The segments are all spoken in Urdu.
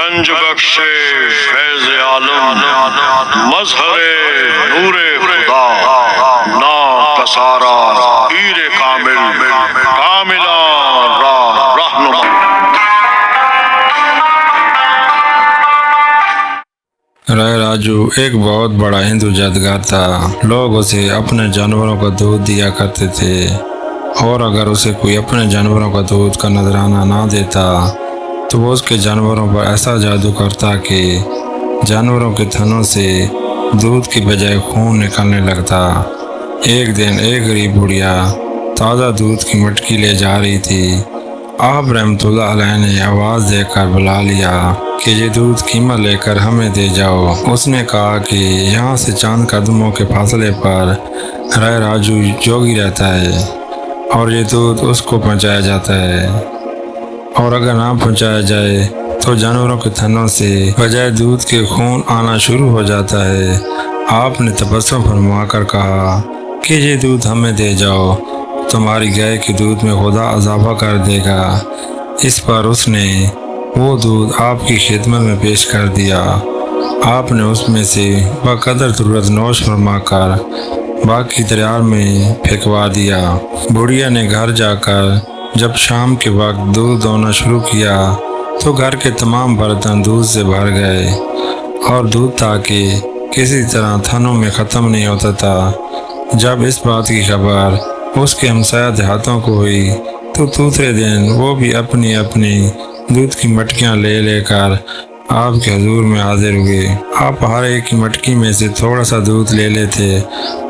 گنج بخش فیض عالم مظہر نور خدا نام پسارا پیر کامل کاملا راہ رہنما۔ رائے راجو ایک بہت بڑا ہندو جادوگر تھا۔ لوگ اسے اپنے جانوروں کا دودھ دیا کرتے تھے، اور اگر اسے کوئی اپنے جانوروں کا دودھ کا نذرانہ نہ دیتا تو وہ اس کے جانوروں پر ایسا جادو کرتا کہ جانوروں کے تھنوں سے دودھ کی بجائے خون نکلنے لگتا۔ ایک دن ایک غریب بڑھیا تازہ دودھ کی مٹکی لے جا رہی تھی۔ آپ رحمت اللہ علیہ نے آواز دے کر بلا لیا کہ یہ دودھ قیمت لے کر ہمیں دے جاؤ۔ اس نے کہا کہ یہاں سے چاند قدموں کے فاصلے پر رائے راجو جوگی رہتا ہے، اور یہ دودھ اس کو پہنچایا جاتا ہے، اور اگر نہ پہنچایا جائے تو جانوروں کے تھنوں سے بجائے دودھ کے خون آنا شروع ہو جاتا ہے۔ آپ نے تبسم فرما کر کہا کہ یہ دودھ ہمیں دے جاؤ، تمہاری گائے کے دودھ میں خدا اضافہ کر دے گا۔ اس پر اس نے وہ دودھ آپ کی خدمت میں پیش کر دیا۔ آپ نے اس میں سے بقدر ضرورت نوش فرما کر باقی دریا میں پھینکوا دیا۔ بڑھیا نے گھر جا کر جب شام کے وقت دودھ دونا شروع کیا تو گھر کے تمام برتن دودھ سے بھر گئے، اور دودھ تھا کہ کسی طرح تھنوں میں ختم نہیں ہوتا تھا۔ جب اس بات کی خبر اس کے ہمسایہ دیہاتوں کو ہوئی تو دوسرے دن وہ بھی اپنی اپنی دودھ کی مٹکیاں لے لے کر آپ کے حضور میں حاضر ہوئے۔ آپ ہر ایک کی مٹکی میں سے تھوڑا سا دودھ لے لیتے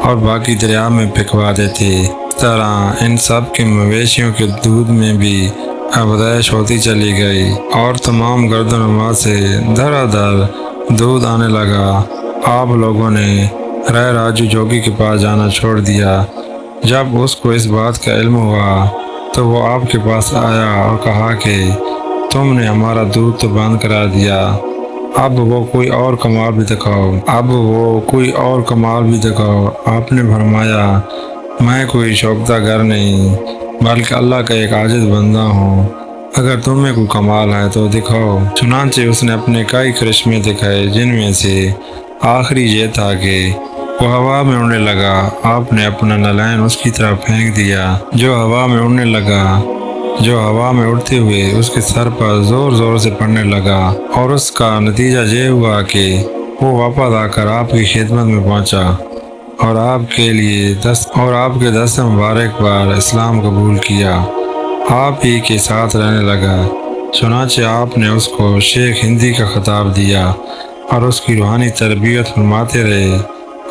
اور باقی دریا میں پھینکوا دیتے۔ اس طرح ان سب کے مویشیوں کے دودھ میں بھی افزائش ہوتی چلی گئی، اور تمام گرد و نواح سے دھڑا دھڑ دودھ آنے لگا۔ آپ لوگوں نے رائے راجو جوگی کے پاس جانا چھوڑ دیا۔ جب اس کو اس بات کا علم ہوا تو وہ آپ کے پاس آیا اور کہا کہ تم نے ہمارا دودھ تو بند کرا دیا، اب وہ کوئی اور کمال بھی دکھاؤ۔ آپ نے فرمایا، میں کوئی شوکتہ گر نہیں بلکہ اللہ کا ایک عاجز بندہ ہوں، اگر تمہیں کوئی کمال ہے تو دکھاؤ۔ چنانچہ اس نے اپنے کئی کرشمے دکھائے، جن میں سے آخری یہ تھا کہ وہ ہوا میں اڑنے لگا۔ آپ نے اپنا نالین اس کی طرف پھینک دیا، جو ہوا میں اڑتے ہوئے اس کے سر پر زور زور سے پڑنے لگا، اور اس کا نتیجہ یہ ہوا کہ وہ واپس آ کر آپ کی خدمت میں پہنچا، اور آپ کے دست مبارک پر اسلام قبول کیا، آپ ہی کے ساتھ رہنے لگا۔ چنانچہ آپ نے اس کو شیخ ہندی کا خطاب دیا اور اس کی روحانی تربیت فرماتے رہے۔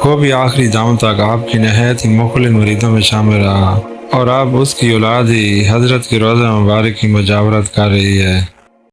وہ بھی آخری دم تک آپ کی نہایت ہی مخلص مریدوں میں شامل رہا، اور اب اس کی اولاد ہی حضرت کے روضہ مبارک کی مجاورت کر رہی ہے۔